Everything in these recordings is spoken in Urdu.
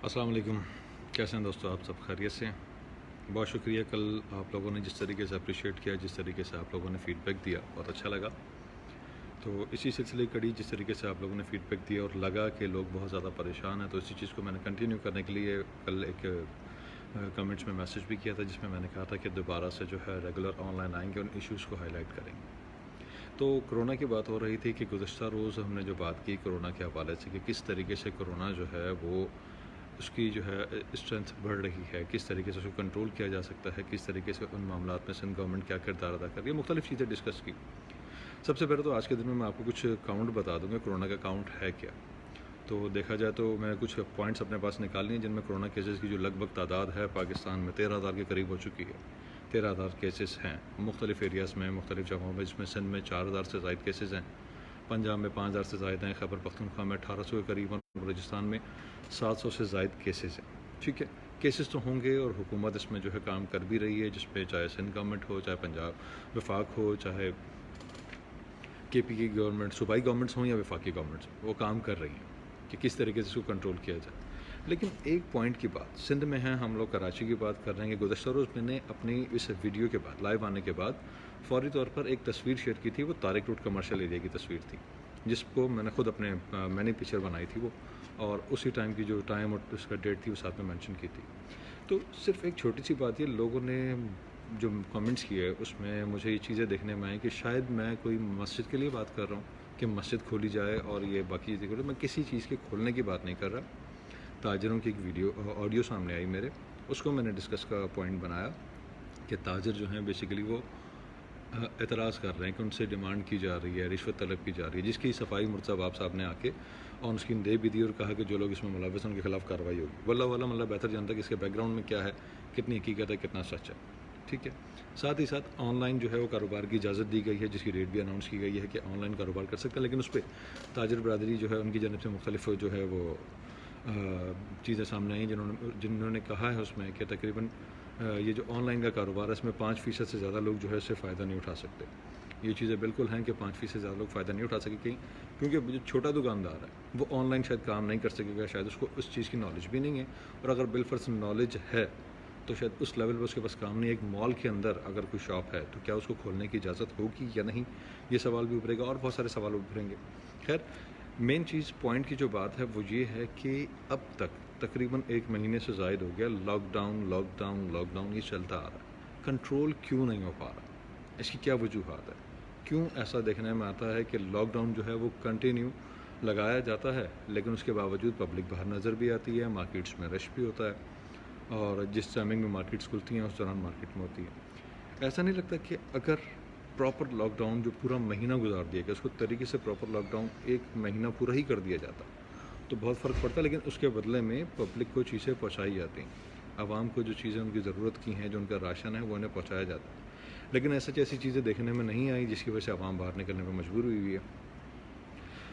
السلام علیکم، کیسے ہیں دوستو؟ آپ سب خیریت سے ہیں؟ بہت شکریہ، کل آپ لوگوں نے جس طریقے سے اپریشیٹ کیا، جس طریقے سے آپ لوگوں نے فیڈ بیک دیا، بہت اچھا لگا۔ تو اسی سلسلے کڑی جس طریقے سے آپ لوگوں نے فیڈ بیک دیا اور لگا کہ لوگ بہت زیادہ پریشان ہیں، تو اسی چیز کو میں نے کنٹینیو کرنے کے لیے کل ایک کمنٹس میں میسیج بھی کیا تھا، جس میں میں نے کہا تھا کہ دوبارہ سے جو ہے ریگولر آن لائن آئیں گے، ان ایشوز کو ہائی لائٹ کریں گے۔ تو کرونا کی بات ہو رہی تھی کہ گزشتہ روز ہم نے جو بات کی کرونا کے حوالے سے کہ کس طریقے سے کرونا جو ہے وہ اس کی جو ہے اسٹرینتھ بڑھ رہی ہے، کس طریقے سے اس کو کنٹرول کیا جا سکتا ہے، کس طریقے سے ان معاملات میں سندھ گورنمنٹ کیا کردار ادا کر رہی ہے، مختلف چیزیں ڈسکس کی۔ سب سے پہلے تو آج کے دن میں آپ کو کچھ کاؤنٹ بتا دوں گا، کرونا کا کاؤنٹ ہے کیا۔ تو دیکھا جائے تو میں کچھ پوائنٹس اپنے پاس نکال لیے جن میں کرونا کیسز کی جو لگ بھگ تعداد ہے پاکستان میں 13,000 کے قریب ہو چکی ہے۔ 13,000 کیسز ہیں مختلف ایریاز میں، مختلف جگہوں میں، جس میں سندھ میں 4,000 سے زائد کیسز ہیں، پنجاب میں 5,000 سے زائد ہیں، خیبر پختونخوا میں 1,800 کے قریب، بلوچستان میں 700 سے زائد کیسز ہیں۔ ٹھیک ہے، کیسز تو ہوں گے اور حکومت اس میں جو ہے کام کر بھی رہی ہے، جس پہ چاہے سندھ گورنمنٹ ہو، چاہے پنجاب وفاق ہو، چاہے کے پی کی گورنمنٹ، صوبائی گورنمنٹس ہوں یا وفاقی گورنمنٹس ہوں، وہ کام کر رہی ہیں کہ کس طریقے سے اس کو کنٹرول کیا جائے۔ لیکن ایک پوائنٹ کی بات سندھ میں ہے، ہم لوگ کراچی کی بات کر رہے ہیں کہ گزشتہ روز میں نے اپنی اس ویڈیو کے بعد، لائیو آنے کے بعد فوری طور پر ایک تصویر شیئر کی تھی، وہ طارق روڈ کمرشل ایریا کی تصویر تھی، جس کو میں نے خود اپنے میں نے پکچر بنائی تھی وہ، اور اسی ٹائم کی جو ٹائم اور اس کا ڈیٹ تھی وہ ساتھ میں مینشن کی تھی۔ تو صرف ایک چھوٹی سی بات، یہ لوگوں نے جو کمنٹس کیے اس میں مجھے یہ چیزیں دیکھنے میں آئیں کہ شاید میں کوئی مسجد کے لیے بات کر رہا ہوں کہ مسجد کھولی جائے اور یہ باقی چیزیں کھولیں، میں کسی چیز کے کھولنے کی بات نہیں کر رہا۔ تاجروں کی ایک آڈیو سامنے آئی میرے، اس کو میں نے ڈسکس کا پوائنٹ بنایا کہ تاجر جو ہیں بیسیکلی وہ اعتراض کر رہے ہیں کہ ان سے ڈیمانڈ کی جا رہی ہے، رشوت طلب کی جا رہی ہے، جس کی صفائی مرتضیٰ باب صاحب نے آ کے آن اسکرین دے بھی دی اور کہا کہ جو لوگ اس میں ملوث ہیں ان کے خلاف کارروائی ہوگی۔ واللہ والا مطلب بہتر جانتا ہے کہ اس کے بیک گراؤنڈ میں کیا ہے، کتنی حقیقت ہے، کتنا سچ ہے۔ ٹھیک ہے، ساتھ ہی ساتھ آن لائن جو ہے وہ کاروبار کی اجازت دی گئی ہے، جس کی ریٹ بھی اناؤنس کی گئی ہے کہ آن لائن کاروبار کر سکتے ہیں، لیکن اس پہ تاجر برادری جو ہے ان کی جانب سے مختلف جو ہے وہ چیزیں سامنے آئیں جنہوں نے کہا ہے اس میں کہ تقریباً یہ جو آن لائن کا کاروبار ہے اس میں 5% سے زیادہ لوگ جو ہے اس سے فائدہ نہیں اٹھا سکتے۔ یہ چیزیں بالکل ہیں کہ 5% سے زیادہ لوگ فائدہ نہیں اٹھا سکے کہیں، کیونکہ جو چھوٹا دکاندار ہے وہ آن لائن شاید کام نہیں کر سکے گا، شاید اس کو اس چیز کی نالج بھی نہیں ہے، اور اگر بالفرض نالج ہے تو شاید اس لیول پہ اس کے پاس کام نہیں ہے۔ ایک مال کے اندر اگر کوئی شاپ ہے تو کیا اس کو کھولنے کی اجازت ہوگی یا نہیں، یہ سوال بھی ابھرے گا، اور بہت سارے سوال ابھریں گے۔ خیر، مین چیز پوائنٹ کی جو بات ہے وہ یہ ہے کہ اب تک تقریباً 1 مہینے سے زائد ہو گیا لاک ڈاؤن یہ چلتا آ رہا ہے، کنٹرول کیوں نہیں ہو پا رہا، اس کی کیا وجوہات ہے؟ کیوں ایسا دیکھنے میں آتا ہے کہ لاک ڈاؤن جو ہے وہ کنٹینیو لگایا جاتا ہے لیکن اس کے باوجود پبلک باہر نظر بھی آتی ہے، مارکیٹس میں رش بھی ہوتا ہے، اور جس ٹائمنگ میں مارکیٹس کھلتی ہیں اس دوران مارکیٹ میں ہوتی ہے۔ ایسا نہیں لگتا کہ اگر پراپر لاک ڈاؤن جو پورا مہینہ گزار دیا گیا، اس کو طریقے سے پراپر لاک ڈاؤن 1 مہینہ پورا ہی کر دیا جاتا تو بہت فرق پڑتا، لیکن اس کے بدلے میں پبلک کو چیزیں پہنچائی جاتی ہیں، عوام کو جو چیزیں ان کی ضرورت کی ہیں، جو ان کا راشن ہے وہ انہیں پہنچایا جاتا ہے، لیکن ایسی چیزیں دیکھنے میں نہیں آئی، جس کی وجہ سے عوام باہر نکلنے میں مجبور ہوئی ہے۔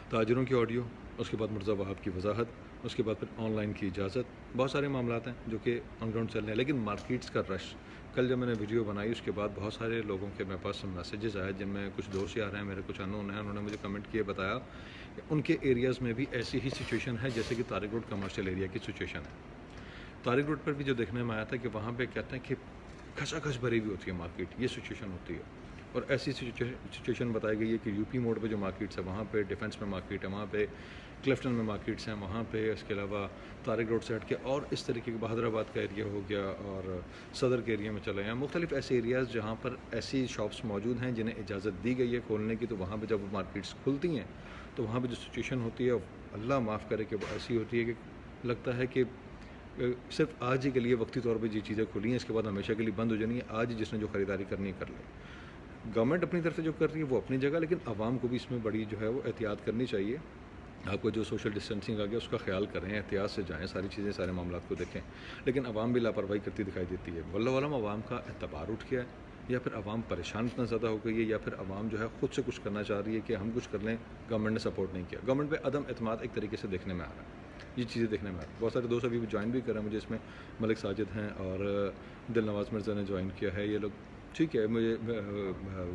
تاجروں کی آڈیو، اس کے بعد مرتضیٰ وہاب کی وضاحت، اس کے بعد پھر آن لائن کی اجازت، بہت سارے معاملات ہیں جو کہ آن گراؤنڈ چل رہے ہیں، لیکن مارکیٹس کا رش، کل جب میں نے ویڈیو بنائی اس کے بعد بہت سارے لوگوں کے میرے پاس میسیجز آئے، جن میں کچھ دوست آ رہے ہیں میرے، کچھ انون ہیں، انہوں نے مجھے کمنٹ کیے، بتایا کہ ان کے ایریاز میں بھی ایسی ہی سچویشن ہے جیسے کہ طارق روڈ کمرشل ایریا کی سچویشن ہے۔ طارق روڈ پر بھی جو دیکھنے میں آیا تھا کہ وہاں پہ کہتے ہیں کہ کھچا کھچ بھری بھی ہوتی ہے مارکیٹ، یہ سچویشن ہوتی ہے، اور ایسی سچویشن بتائی گئی ہے کہ یو پی موڈ پہ جو مارکیٹس ہے وہاں پہ ڈیفنس میں مارکیٹ ہے، وہاں پہ کلفٹن میں مارکیٹس ہیں، وہاں پہ اس کے علاوہ طارق روڈ سے ہٹ کے اور اس طریقے کے بہادر آباد کا ایریا ہو گیا، اور صدر کے ایریا میں چلے ہیں، مختلف ایسے ایریاز جہاں پر ایسی شاپس موجود ہیں جنہیں اجازت دی گئی ہے کھولنے کی، تو وہاں پہ جب مارکیٹس کھلتی ہیں تو وہاں پہ جو سچویشن ہوتی ہے اللہ معاف کرے کہ وہ ایسی ہوتی ہے کہ لگتا ہے کہ صرف آج ہی کے لیے وقتی طور پہ یہ چیزیں کھلی ہیں، اس کے بعد ہمیشہ کے لیے بند ہو جانی ہے، آج جس نے جو خریداری کرنی ہے کر لے۔ گورنمنٹ اپنی طرف سے جو کر رہی ہے وہ اپنی جگہ، لیکن عوام کو بھی اس میں بڑی جو ہے وہ احتیاط کرنی چاہیے۔ آپ کو جو سوشل ڈسٹینسنگ آ گیا اس کا خیال کریں، احتیاط سے جائیں، ساری چیزیں، سارے معاملات کو دیکھیں، لیکن عوام بھی لاپرواہی کرتی دکھائی دیتی ہے۔ واللہ عالم عوام کا اعتبار اٹھ گیا ہے، یا پھر عوام پریشان اتنا زیادہ ہو گئی ہے، یا پھر عوام جو ہے خود سے کچھ کرنا چاہ رہی ہے کہ ہم کچھ کر لیں، گورنمنٹ نے سپورٹ نہیں کیا، گورنمنٹ پہ عدم اعتماد ایک طریقے سے دیکھنے میں آ رہا ہے، یہ چیزیں دیکھنے میں آ رہی ہیں۔ بہت سارے دوست ابھی جوائن بھی کر رہے ہیں مجھے، اس میں ملک ساجد ہیں اور دل نواز مرزا نے جوائن کیا ہے، یہ لوگ ٹھیک ہے مجھے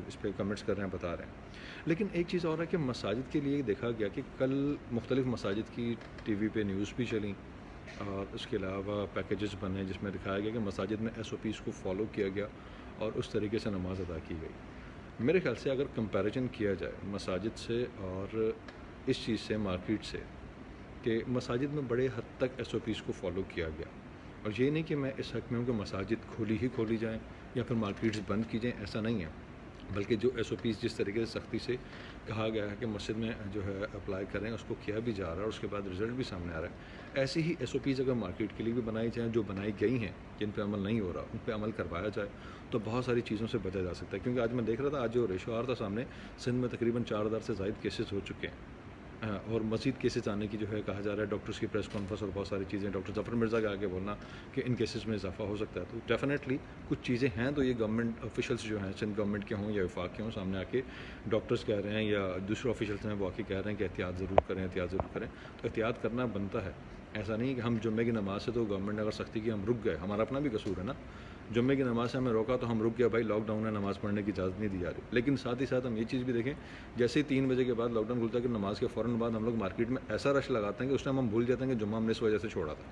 اس پہ کمنٹس کر رہے ہیں، بتا رہے ہیں۔ لیکن ایک چیز اور ہے کہ مساجد کے لیے دیکھا گیا کہ کل مختلف مساجد کی ٹی وی پہ نیوز بھی چلیں، اور اس کے علاوہ پیکیجز بنے جس میں دکھایا گیا کہ مساجد میں SOPs کو فالو کیا گیا اور اس طریقے سے نماز ادا کی گئی۔ میرے خیال سے اگر کمپیریزن کیا جائے مساجد سے اور اس چیز سے مارکیٹ سے، کہ مساجد میں بڑے حد تک SOPs کو فالو کیا گیا، اور یہ نہیں کہ میں اس حق میں ہوں کہ مساجد کھولی جائیں یا پھر مارکیٹس بند کی جائیں، ایسا نہیں ہے، بلکہ جو SOPs جس طریقے سے سختی سے کہا گیا ہے کہ مسجد میں جو ہے اپلائی کریں، اس کو کیا بھی جا رہا ہے اور اس کے بعد رزلٹ بھی سامنے آ رہا ہے، ایسی ہی SOPs اگر مارکیٹ کے لیے بھی بنائی جائیں، جو بنائی گئی ہیں جن پہ عمل نہیں ہو رہا ان پہ عمل کروایا جائے تو بہت ساری چیزوں سے بچا جا سکتا ہے۔ کیونکہ آج میں دیکھ رہا تھا، آج جو ریشو آ رہا تھا سامنے، سندھ میں تقریباً 4000 سے زائد کیسز ہو چکے ہیں، اور مزید کیسز آنے کی جو ہے کہا جا رہا ہے، ڈاکٹرز کی پریس کانفرنس اور بہت ساری چیزیں، ڈاکٹر ظفر مرزا کا آگے بولنا کہ ان کیسز میں اضافہ ہو سکتا ہے، تو ڈیفینیٹلی کچھ چیزیں ہیں تو یہ گورنمنٹ آفیشلس جو ہیں، سندھ گورنمنٹ کے ہوں یا وفاق کے ہوں، سامنے آ کے ڈاکٹرز کہہ رہے ہیں یا دوسرے آفیشلس ہیں وہ آ کے کہہ رہے ہیں کہ احتیاط ضرور کریں، تو احتیاط کرنا بنتا ہے۔ ایسا نہیں کہ ہم جمعے کی نماز سے تو گورنمنٹ نے اگر سختی کی ہم رک گئے، ہمارا اپنا بھی قصور ہے نا، جمعے کی نماز سے ہمیں روکا تو ہم رک گیا، بھائی لاک ڈاؤن ہے، نماز پڑھنے کی اجازت نہیں دی جا رہی، لیکن ساتھ ہی ساتھ ہم یہ چیز بھی دیکھیں، جیسے ہی 3 بجے کے بعد لاک ڈاؤن کھلتا ہے کہ نماز کے فوراً بعد ہم لوگ مارکیٹ میں ایسا رش لگاتے ہیں کہ اس ٹائم ہم بھول جاتے ہیں کہ جمعہ ہم نے اس وجہ سے چھوڑا تھا۔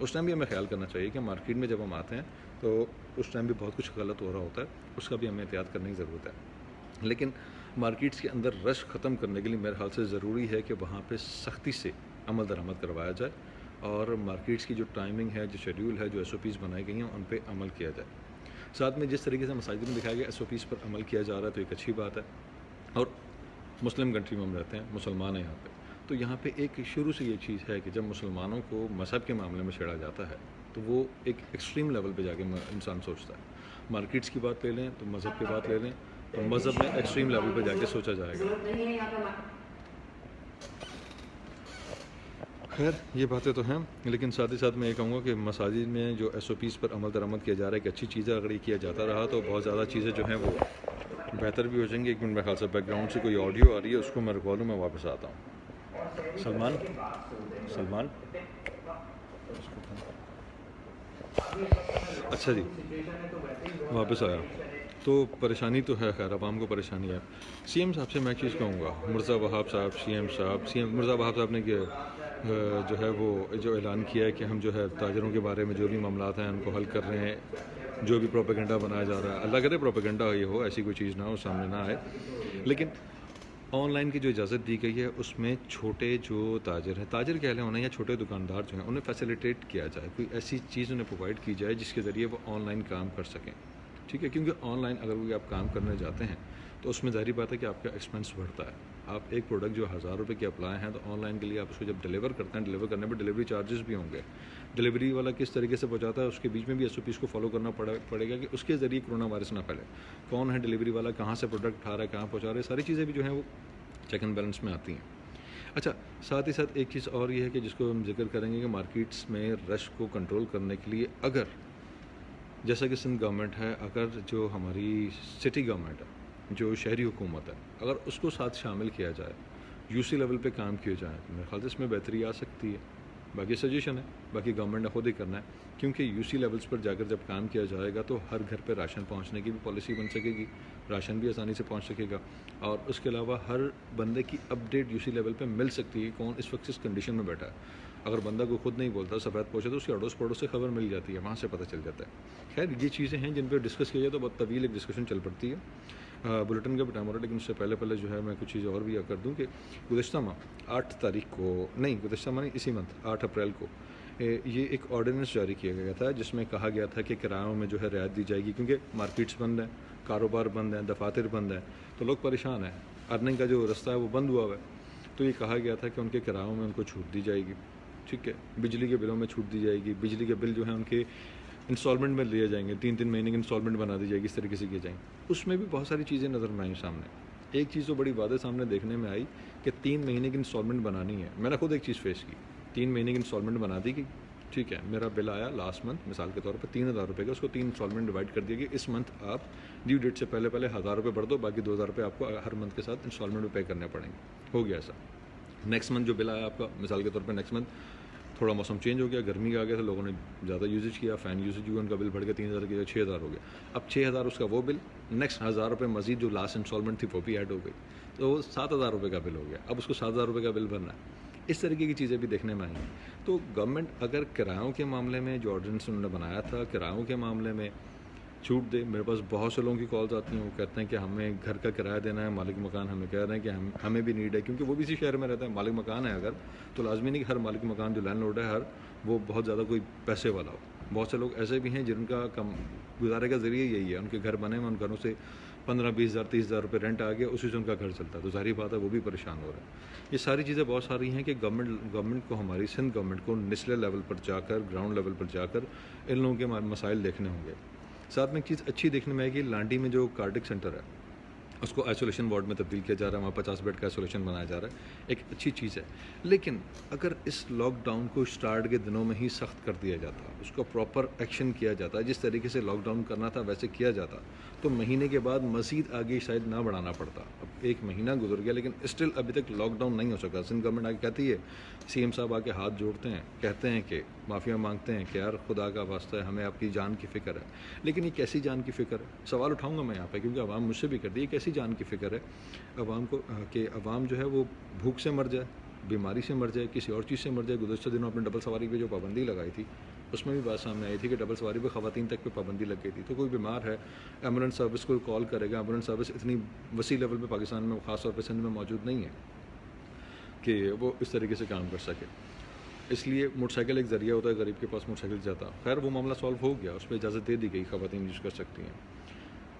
اس ٹائم بھی ہمیں خیال کرنا چاہیے کہ مارکیٹ میں جب ہم آتے ہیں تو اس ٹائم بھی بہت کچھ غلط ہو رہا ہوتا ہے، اس کا بھی ہمیں احتیاط کرنے کی ضرورت ہے۔ لیکن مارکیٹس کے اندر رش ختم کرنے کے لیے میرے خیال سے ضروری ہے کہ وہاں پہ سختی سے عمل درآمد کروایا جائے، اور مارکیٹس کی جو ٹائمنگ ہے، جو شیڈیول ہے، جو SOPs بنائی گئی ہیں ان پہ عمل کیا جائے۔ ساتھ میں جس طریقے سے مساجد میں دکھایا گیا SOPs پر عمل کیا جا رہا ہے تو ایک اچھی بات ہے، اور مسلم کنٹری میں ہم رہتے ہیں، مسلمان ہیں یہاں پہ، تو یہاں پہ ایک شروع سے یہ چیز ہے کہ جب مسلمانوں کو مذہب کے معاملے میں چھیڑا جاتا ہے تو وہ ایک ایکسٹریم لیول پہ جا کے انسان سوچتا ہے۔ مارکیٹس کی بات لے لیں تو مذہب کی بات لے لیں تو مذہب میں ایکسٹریم لیول پہ جا کے سوچا جائے گا۔ خیر یہ باتیں تو ہیں، لیکن ساتھ ہی ساتھ میں یہ کہوں گا کہ مساجد میں جو SOPs پر عمل درآمد کیا جا رہا ہے ایک اچھی چیز ہے، اگر یہ کیا جاتا رہا تو بہت زیادہ چیزیں جو ہیں وہ بہتر بھی ہو جائیں گی۔ ایک منٹ میرے خیال سے بیک گراؤنڈ سے کوئی آڈیو آ رہی ہے، اس کو میں رکوا لوں، میں واپس آتا ہوں۔ سلمان اچھا جی، واپس آیا تو پریشانی تو ہے، خیر عوام کو پریشانی ہے۔ CM صاحب سے میں ایک چیز کہوں گا، مرزا وہاب صاحب، CM مرزا وہاب صاحب نے جو ہے وہ جو اعلان کیا ہے کہ ہم جو ہے تاجروں کے بارے میں جو بھی معاملات ہیں ان کو حل کر رہے ہیں، جو بھی پروپیگنڈا بنایا جا رہا ہے، اللہ کرے پروپیگنڈا یہ ہو، ایسی کوئی چیز نہ ہو، سامنے نہ آئے، لیکن آن لائن کی جو اجازت دی گئی ہے اس میں چھوٹے جو تاجر کہہ لیں انہیں یا چھوٹے دکاندار جو ہیں انہیں فیسیلیٹیٹ کیا جائے، کوئی ایسی چیز انہیں پرووائڈ کی جائے جس کے ذریعے وہ آن لائن کام کر سکیں، ٹھیک ہے، کیونکہ آن لائن اگر کوئی آپ کام کرنے جاتے ہیں تو اس میں ظاہری بات ہے کہ آپ کا ایکسپینس بڑھتا ہے۔ آپ ایک پروڈکٹ جو 1000 روپے کے اپلائی ہیں تو آن لائن کے لیے آپ اس کو جب ڈیلیور کرتے ہیں، ڈیلیور کرنے پہ ڈیلیوری چارجز بھی ہوں گے، ڈیلیوری والا کس طریقے سے پہنچاتا ہے اس کے بیچ میں بھی SOPs کو فالو کرنا پڑے گا کہ اس کے ذریعے کرونا وائرس نہ پھیلے، کون ہے ڈیلیوری والا، کہاں سے پروڈکٹ اٹھا رہا ہے، کہاں پہنچا رہا ہے، ساری چیزیں بھی جو ہیں وہ چیک اینڈ بیلنس میں آتی ہیں۔ اچھا، ساتھ ہی ساتھ ایک چیز اور یہ ہے کہ جس کو ہم ذکر کریں گے کہ مارکیٹس میں رش کو کنٹرول کرنے کے لیے اگر جیسا کہ سندھ گورنمنٹ ہے، اگر جو ہماری سٹی گورنمنٹ ہے، جو شہری حکومت ہے، اگر اس کو ساتھ شامل کیا جائے، UC لیول پہ کام کیے جائیں تو میرے خیال سے اس میں بہتری آ سکتی ہے۔ باقی سجیشن ہے، باقی گورنمنٹ نے خود ہی کرنا ہے، کیونکہ UC لیولز پر جا کر جب کام کیا جائے گا تو ہر گھر پہ راشن پہنچنے کی بھی پالیسی بن سکے گی، راشن بھی آسانی سے پہنچ سکے گا، اور اس کے علاوہ ہر بندے کی اپڈیٹ UC لیول پہ مل سکتی ہے کون اس وقت اس کنڈیشن میں بیٹھا ہے۔ اگر بندہ کو خود نہیں بولتا، سفید پوچھے تو اس کے اڑوس پڑوس سے خبر مل جاتی ہے، وہاں سے پتہ چل جاتا ہے۔ خیر یہ چیزیں ہیں جن پہ ڈسکس کیا جائے تو بہت طویل ایک ڈسکشن چل پڑتی ہے، بلیٹن کا بھی ٹائم ہو رہا ہے، لیکن اس سے پہلے جو ہے میں کچھ چیزیں اور بھی کر دوں کہ گزشتہ ماہ 8 اپریل کو یہ ایک آرڈیننس جاری کیا گیا تھا جس میں کہا گیا تھا کہ کرایوں میں جو ہے رعایت دی جائے گی، کیونکہ مارکیٹس بند ہیں، کاروبار بند ہیں، دفاتر بند ہیں، تو لوگ پریشان ہیں، ارننگ کا جو رستہ ہے وہ بند ہوا ہوا ہے، تو یہ کہا گیا تھا کہ ان کے کرایوں میں ان کو چھوٹ دی جائے گی، ٹھیک ہے، بجلی کے بلوں میں چھوٹ دی جائے گی، بجلی کے بل جو ہیں ان کے انسٹالمنٹ میں لیے جائیں گے، 3 مہینے کی انسٹالمنٹ بنا دی جائے گی، اس طریقے سے کیے جائیں گے۔ اس میں بھی بہت ساری چیزیں نظر میں آئیں سامنے۔ ایک چیز تو بڑی واضح سامنے دیکھنے میں آئی کہ 3 مہینے کی انسٹالمنٹ بنانی ہے، میں نے خود ایک چیز فیس کی، 3 مہینے کی انسٹالمنٹ بنا دی گئی، ٹھیک ہے، میرا بل آیا لاسٹ منتھ مثال کے طور پر 3000 روپے کا، اس کو 3 انسٹالمنٹ ڈیوائڈ کر دیا گیا، اس منتھ آپ ڈیو ڈیٹ سے پہلے 1000 روپے بھر دو، باقی 2000 روپے آپ کو ہر منتھ کے ساتھ انسٹالمنٹ میں پے کرنے پڑیں گے۔ ہو گیا ایسا۔ نیکسٹ منتھ جو بل آیا آپ کا مثال کے طور پر نیکسٹ منتھ تھوڑا موسم چینج ہو گیا، گرمی آ گیا تھا، لوگوں نے زیادہ یوزیج کیا، فین یوزیج ہوا، ان کا بل بڑھ گیا 3000 کے 6000 ہو گیا، اب 6000 اس کا وہ بل، نیکسٹ 1000 روپے مزید جو لاسٹ انسٹالمنٹ تھی وہ بھی ایڈ ہو گئی، تو 7000 روپے کا بل ہو گیا، اب اس کو 7000 روپے کا بل بھرنا ہے۔ اس طریقے کی چیزیں بھی دیکھنے میں آئی ہیں. تو گورنمنٹ اگر کرایوں کے معاملے میں جو آرڈیننس انہوں نے بنایا تھا کرایوں کے معاملے میں چھوٹ دے. میرے پاس بہت سے لوگوں کی کالز آتی ہیں, وہ کہتے ہیں کہ ہمیں گھر کا کرایہ دینا ہے, مالک مکان ہمیں کہہ رہے ہیں کہ ہمیں بھی نیڈ ہے, کیونکہ وہ بھی اسی شہر میں رہتا ہے. مالک مکان ہے اگر تو لازمی نہیں کہ ہر مالک مکان جو لینڈ لارڈ ہے وہ بہت زیادہ کوئی پیسے والا ہو. بہت سے لوگ ایسے بھی ہیں جن کا گزارے کا ذریعہ یہی ہے, ان کے گھر بنے ہیں, ان گھروں سے 15-20 ہزار 30 ہزار روپے رینٹ آ گیا, اسی سے ان کا گھر چلتا ہے. تو ظاہری بات ہے وہ بھی پریشان ہو رہے ہیں. یہ ساری چیزیں بہت ساری ہیں کہ گورنمنٹ کو, ہماری سندھ گورنمنٹ کو نچلے لیول پر جا کر, گراؤنڈ لیول پر جا کر ان لوگوں کے مسائل دیکھنے ہوں گے. ساتھ میں ایک چیز اچھی دیکھنے میں ہے کہ لانڈی میں جو کارڈک سینٹر ہے اس کو آئسولیشن وارڈ میں تبدیل کیا جا رہا ہے, وہاں 50 بیڈ کا آئسولیشن بنایا جا رہا ہے, ایک اچھی چیز ہے. لیکن اگر اس لاک ڈاؤن کو اسٹارٹ کے دنوں میں ہی سخت کر دیا جاتا, اس کا پراپر ایکشن کیا جاتا, جس طریقے سے لاک ڈاؤن کرنا تھا ویسے کیا جاتا, تو مہینے کے بعد مزید آگے شاید نہ بڑھانا پڑتا. اب 1 مہینہ گزر گیا لیکن اسٹل ابھی تک لاک ڈاؤن نہیں ہو سکا. سندھ گورنمنٹ آگے کہتی ہے, سی ایم صاحب آ کے ہاتھ جوڑتے ہیں, کہتے ہیں کہ معافیا مانگتے ہیں کہ یار خدا کا واسطہ ہے, ہمیں آپ کی جان کی فکر ہے. لیکن یہ کیسی جان کی فکر ہے؟ سوال اٹھاؤں گا میں یہاں پہ, کیونکہ عوام مجھ سے بھی کرتی ہے, یہ کیسی جان کی فکر ہے عوام کو, کہ عوام جو ہے وہ بھوک سے مر جائے, بیماری سے مر جائے, کسی اور چیز سے مر جائے. گزشتہ دنوں اپنے ڈبل سواری پہ جو پابندی لگائی تھی اس میں بھی بات سامنے آئی تھی کہ ڈبل سواری پہ خواتین تک پہ پابندی لگ گئی تھی. تو کوئی بیمار ہے, ایمبولینس سروس کو کال کرے گا, ایمبولینس سروس اتنی وسیع لیول پہ پاکستان میں, خاص طور پہ سندھ میں موجود نہیں ہے کہ وہ اس طریقے سے کام کر سکے. اس لیے موٹر سائیکل ایک ذریعہ ہوتا ہے, غریب کے پاس موٹر سائیکل جاتا. خیر وہ معاملہ سالو ہو گیا, اس پہ اجازت دے دی گئی, خواتین یوز کر سکتی ہیں.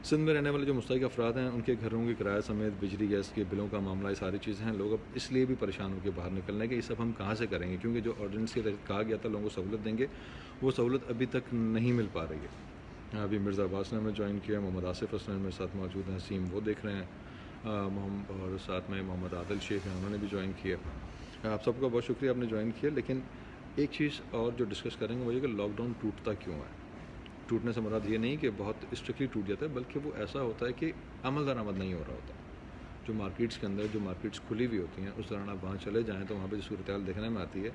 سندھ میں رہنے والے جو مستحق افراد ہیں ان کے گھروں کے کرایہ سمیت بجلی گیس کے بلوں کا معاملہ, یہ ساری چیزیں ہیں. لوگ اب اس لیے بھی پریشان ہو کے باہر نکلنے کہ یہ سب ہم کہاں سے کریں گے, کیونکہ جو آرڈیننس کے تحت کہا گیا تھا لوگوں کو سہولت دیں گے, وہ سہولت ابھی تک نہیں مل پا رہی ہے. ابھی مرزا عباس نے ہمیں جوائن کیا, محمد آصف حسن میرے ساتھ موجود ہیں, سیم وہ دیکھ رہے ہیں, اور ساتھ میں محمد عادل شیخ ہیں, انہوں نے بھی جوائن کیا. آپ سب کا بہت شکریہ آپ نے جوائن کیا. لیکن ایک چیز اور جو ڈسکس کریں گے وہ یہ کہ لاک ڈاؤن ٹوٹتا کیوں ہے. ٹوٹنے سے مراد یہ نہیں کہ بہت اسٹرکٹلی ٹوٹ جاتا ہے, بلکہ وہ ایسا ہوتا ہے کہ عمل درآمد نہیں ہو رہا ہوتا. جو مارکیٹس کے اندر جو مارکیٹس کھلی ہوئی ہوتی ہیں اس دوران آپ وہاں چلے جائیں تو وہاں پہ جو صورتحال دیکھنے میں آتی ہے,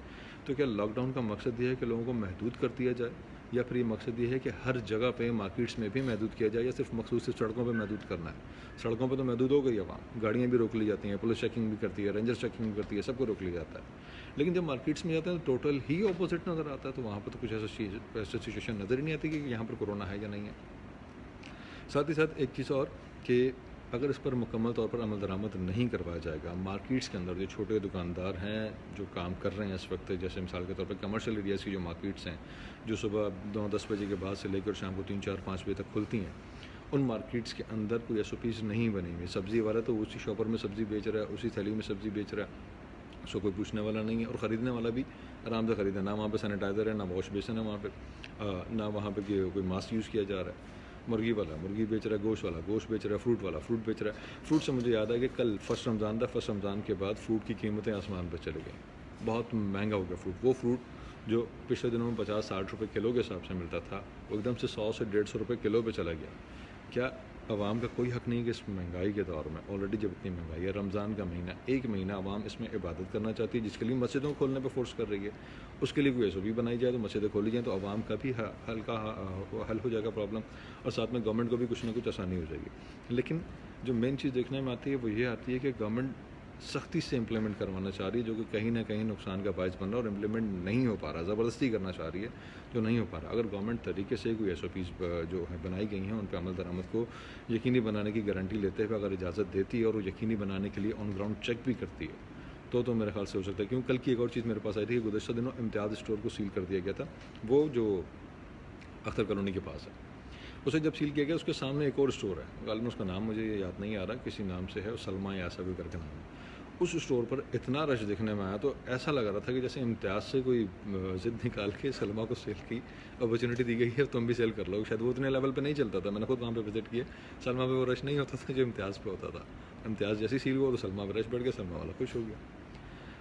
تو کیا لاک ڈاؤن کا مقصد یہ ہے کہ لوگوں کو محدود کر دیا جائے, یا پھر یہ مقصد یہ ہے کہ ہر جگہ پہ مارکیٹس میں بھی محدود کیا جائے, یا صرف مخصوص سڑکوں پہ محدود کرنا ہے. سڑکوں پہ تو محدود ہو گئی عوام, گاڑیاں بھی روک لی جاتی ہیں, پولیس چیکنگ بھی کرتی ہے, رینجر چیکنگ بھی کرتی ہے, سب کو روک لیا جاتا ہے. لیکن جب مارکیٹس میں جاتے ہیں تو ٹوٹل ہی اپوزٹ نظر آتا ہے. تو وہاں پہ تو کچھ ایسا سچویشن نظر ہی نہیں آتی کہ یہاں پر کورونا ہے یا نہیں ہے. ساتھ ہی ساتھ ایک چیز اور کہ اگر اس پر مکمل طور پر عمل درآمد نہیں کروایا جائے گا, مارکیٹس کے اندر جو چھوٹے دکاندار ہیں جو کام کر رہے ہیں اس وقت, جیسے مثال کے طور پہ کمرشل ایریاز کی جو مارکیٹس ہیں جو صبح 9-10 بجے کے بعد سے لے کر شام کو 3-4-5 بجے تک کھلتی ہیں, ان مارکیٹس کے اندر کوئی ایس او پیز نہیں بنی ہوئی. سبزی والا تو اسی شاپر میں سبزی بیچ رہا ہے, اسی تھیلی میں سبزی بیچ رہا ہے, اس کو کوئی پوچھنے والا نہیں ہے, اور خریدنے والا بھی آرام سے خریدے. نہ وہاں پہ سینیٹائزر ہے, نہ واش بیسن ہے وہاں پہ, نہ وہاں پہ کوئی ماسک یوز کیا جا رہا ہے. مرغی والا مرغی بیچ رہا ہے, گوشت والا گوشت بیچ رہا ہے, فروٹ والا فروٹ بیچ رہا ہے. فروٹ سے مجھے یاد ہے کہ کل فرسٹ رمضان تھا, فرسٹ رمضان کے بعد فروٹ کی قیمتیں آسمان پہ چلے گئیں, بہت مہنگا ہو گیا فروٹ. وہ فروٹ جو پچھلے دنوں میں 50-60 روپے کلو کے حساب سے ملتا تھا, وہ ایک دم سے 100 سے 150 روپے کلو پہ چلا گیا. کیا عوام کا کوئی حق نہیں کہ اس مہنگائی کے دور میں, آلریڈی جب اتنی مہنگائی ہے, رمضان کا مہینہ, 1 مہینہ عوام اس میں عبادت کرنا چاہتی ہے, جس کے لیے مسجدوں کو کھولنے پہ فورس کر رہی ہے, اس کے لیے کوئی ایس او پی بنائی جائے تو مسجدیں کھولی جائیں تو عوام کا بھی حل ہو جائے گا پرابلم, اور ساتھ میں گورنمنٹ کو بھی کچھ نہ کچھ آسانی ہو جائے گی. لیکن جو مین چیز دیکھنے میں آتی ہے وہ یہ آتی ہے کہ گورنمنٹ سختی سے امپلیمنٹ کروانا چاہ رہی ہے, جو کہ کہیں نہ کہیں نقصان کا باعث بن رہا ہے, اور امپلیمنٹ نہیں ہو پا رہا, زبردستی کرنا چاہ رہی ہے جو نہیں ہو پا رہا. اگر گورنمنٹ طریقے سے کوئی ایس او پیز جو ہے بنائی گئی ہیں ان پہ عمل درآمد کو یقینی بنانے کی گارنٹی لیتے ہوئے اگر اجازت دیتی ہے اور وہ یقینی بنانے کے لیے آن گراؤنڈ چیک بھی کرتی ہے, تو میرے خیال سے ہو سکتا ہے. کیوں کل کی ایک اور چیز میرے پاس آئی تھی کہ گزشتہ دنوں امتیاز اسٹور کو سیل کر دیا گیا تھا, وہ جو اختر کالونی کے پاس ہے, اسے جب سیل کیا گیا اس کے سامنے ایک اور اسٹور ہے, غالباً اس کا نام مجھے یاد نہیں آ رہا, کسی نام سے ہے, سلما یا ایسا بھی کر کے نام ہے. اس اسٹور پر اتنا رش دیکھنے میں آیا تو ایسا لگ رہا تھا کہ جیسے امتیاز سے کوئی ضد نکال کے سلما کو سیل کی اپرچونیٹی دی گئی ہے, تم بھی سیل کر لو. شاید وہ اتنے لیول پہ نہیں چلتا تھا, میں نے خود وہاں پہ وزٹ کیا, سلما پہ وہ رش نہیں ہوتا تھا جو امتیاز پہ ہوتا تھا. امتیاز جیسی سیل ہوا تو سلما پہ رش بڑھ گیا, سلما والا خوش ہو گیا.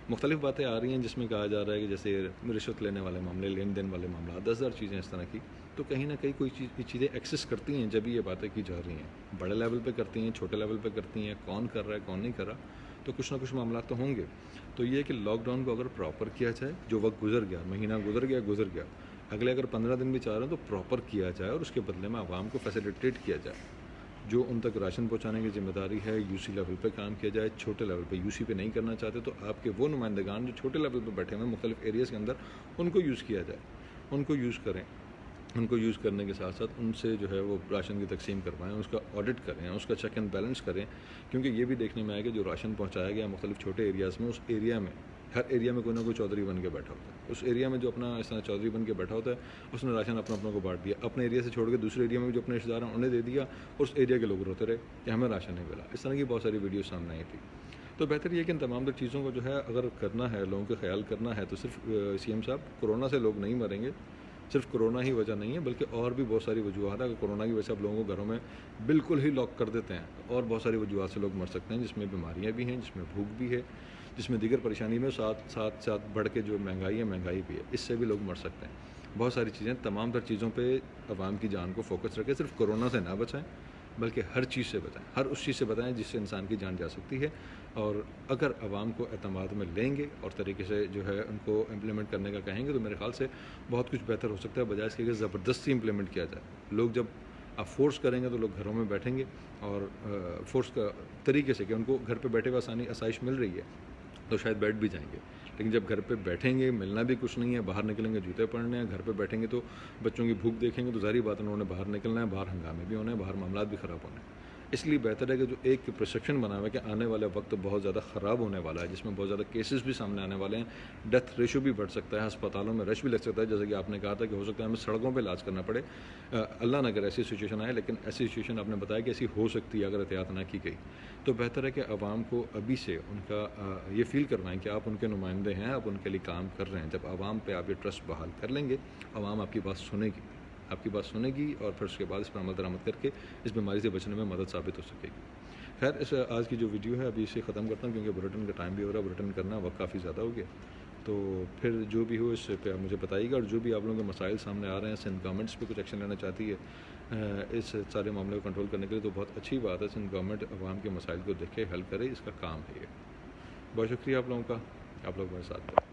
مختلف باتیں آ رہی ہیں جس میں کہا جا رہا ہے کہ جیسے رشوت لینے والے معاملے, لین دین والے معاملات, 10,000 چیزیں اس طرح کی, تو کہیں نہ کہیں کوئی چیزیں ایکسس کرتی ہیں جب یہ باتیں کی جا رہی ہیں. بڑے لیول پہ کرتی ہیں, چھوٹے لیول پہ کرتی ہیں, کون کر رہا ہے کون نہیں کر رہا, تو کچھ نہ کچھ معاملات تو ہوں گے. تو یہ کہ لاک ڈاؤن کو اگر پراپر کیا جائے, جو وقت گزر گیا, مہینہ گزر گیا, اگلے اگر 15 دن بھی چاہ رہے ہیں تو پراپر کیا جائے, اور اس کے بدلے میں عوام کو فیسیلیٹیٹ کیا جائے. جو ان تک راشن پہنچانے کی ذمہ داری ہے یو سی لیول پہ کام کیا جائے. چھوٹے لیول پہ یو سی پہ نہیں کرنا چاہتے تو آپ کے وہ نمائندگان جو چھوٹے لیول پہ بیٹھے ہوئے ہیں مختلف ایریاز کے اندر, ان کو یوز کیا جائے, ان کو یوز کریں. ان کو یوز کرنے کے ساتھ ساتھ ان سے جو ہے وہ راشن کی تقسیم کروائیں, اس کا آڈٹ کریں, اس کا چیک اینڈ بیلنس کریں. کیونکہ یہ بھی دیکھنے میں آئے کہ جو راشن پہنچایا گیا مختلف چھوٹے ایریاز میں, اس ایریا میں ہر ایریا میں کوئی نہ کوئی چودھری بن کے بیٹھا ہوتا ہے. اس ایریا میں جو اپنا اس طرح چودھری بن کے بیٹھا ہوتا ہے اس نے راشن اپنوں کو بانٹ دیا, اپنے ایریا سے چھوڑ کے دوسرے ایریا میں جو اپنے رشتہ دار ہیں انہیں دے دیا, اور اس ایریا کے لوگ روتے رہے کہ ہمیں راشن نہیں ملا. اس طرح کی بہت ساری ویڈیو سامنے آئی تھی. تو بہتر یہ کہ ان تمام تر چیزوں کو جو ہے اگر کرنا ہے, لوگوں کا خیال کرنا ہے, تو صرف سی ایم صاحب کورونا سے لوگ نہیں مریں گے, صرف کورونا ہی وجہ نہیں ہے بلکہ اور بھی بہت ساری وجوہات ہیں. اگر کورونا کی وجہ سے آپ لوگوں کو گھروں میں بالکل ہی لاک کر دیتے ہیں, اور بہت ساری وجوہات سے لوگ مر سکتے ہیں, جس میں بیماریاں بھی ہیں, جس میں بھوک بھی ہے, جس میں دیگر پریشانی میں ساتھ بڑھ کے جو مہنگائی ہے مہنگائی بھی ہے, اس سے بھی لوگ مر سکتے ہیں. بہت ساری چیزیں, تمام تر چیزوں پہ عوام کی جان کو فوکس رکھیں. صرف کورونا سے نہ بچائیں بلکہ ہر چیز سے بتائیں, ہر اس چیز سے بتائیں جس سے انسان کی جان جا سکتی ہے. اور اگر عوام کو اعتماد میں لیں گے اور طریقے سے جو ہے ان کو امپلیمنٹ کرنے کا کہیں گے تو میرے خیال سے بہت کچھ بہتر ہو سکتا ہے, بجائے اس کے کہ زبردستی امپلیمنٹ کیا جائے. لوگ جب آپ فورس کریں گے تو لوگ گھروں میں بیٹھیں گے, اور فورس کا طریقے سے کہ ان کو گھر پہ بیٹھے ہوئے آسائش مل رہی ہے تو شاید بیٹھ بھی جائیں گے. لیکن جب گھر پہ بیٹھیں گے, ملنا بھی کچھ نہیں ہے, باہر نکلیں گے جوتے پڑھنے ہیں, گھر پہ بیٹھیں گے تو بچوں کی بھوک دیکھیں گے, تو ظاہری بات ہے انہوں نے باہر نکلنا ہے, باہر ہنگامے بھی ہونے ہیں, باہر معاملات بھی خراب ہونے ہیں. اس لیے بہتر ہے کہ جو ایک پرسیپشن بنا ہوا ہے کہ آنے والے وقت بہت زیادہ خراب ہونے والا ہے, جس میں بہت زیادہ کیسز بھی سامنے آنے والے ہیں, ڈیتھ ریشو بھی بڑھ سکتا ہے, ہسپتالوں میں رش بھی لگ سکتا ہے, جیسے کہ آپ نے کہا تھا کہ ہو سکتا ہے ہمیں سڑکوں پہ علاج کرنا پڑے. اللہ نہ کرے ایسی سچویشن آئے, لیکن ایسی سچویشن آپ نے بتایا کہ ایسی ہو سکتی ہے اگر احتیاط نہ کی گئی. تو بہتر ہے کہ عوام کو ابھی سے ان کا یہ فیل کروائیں کہ آپ ان کے نمائندے ہیں, آپ ان کے لیے کام کر رہے ہیں. جب عوام پہ آپ یہ ٹرسٹ بحال کر لیں گے, عوام آپ کی بات سنے گی, اور پھر اس کے بعد اس پر عمل درآمد کر کے اس بیماری سے بچنے میں مدد ثابت ہو سکے گی. خیر, اس آج کی جو ویڈیو ہے ابھی اسے ختم کرتا ہوں, کیونکہ بلیٹن کا ٹائم بھی ہو رہا ہے, بلیٹن کرنا وقت کافی زیادہ ہو گیا. تو پھر جو بھی ہو اس پہ مجھے بتائیے گا, اور جو بھی آپ لوگوں کے مسائل سامنے آ رہے ہیں, سندھ گورنمنٹس پہ کچھ ایکشن لینا چاہتی ہے اس سارے معاملے کو کنٹرول کرنے کے لیے, تو بہت اچھی بات ہے. سندھ گورنمنٹ عوام کے مسائل کو دیکھے, حل کرے, اس کا کام ہے یہ. بہت شکریہ آپ لوگوں کا, آپ لوگ میرے ساتھ.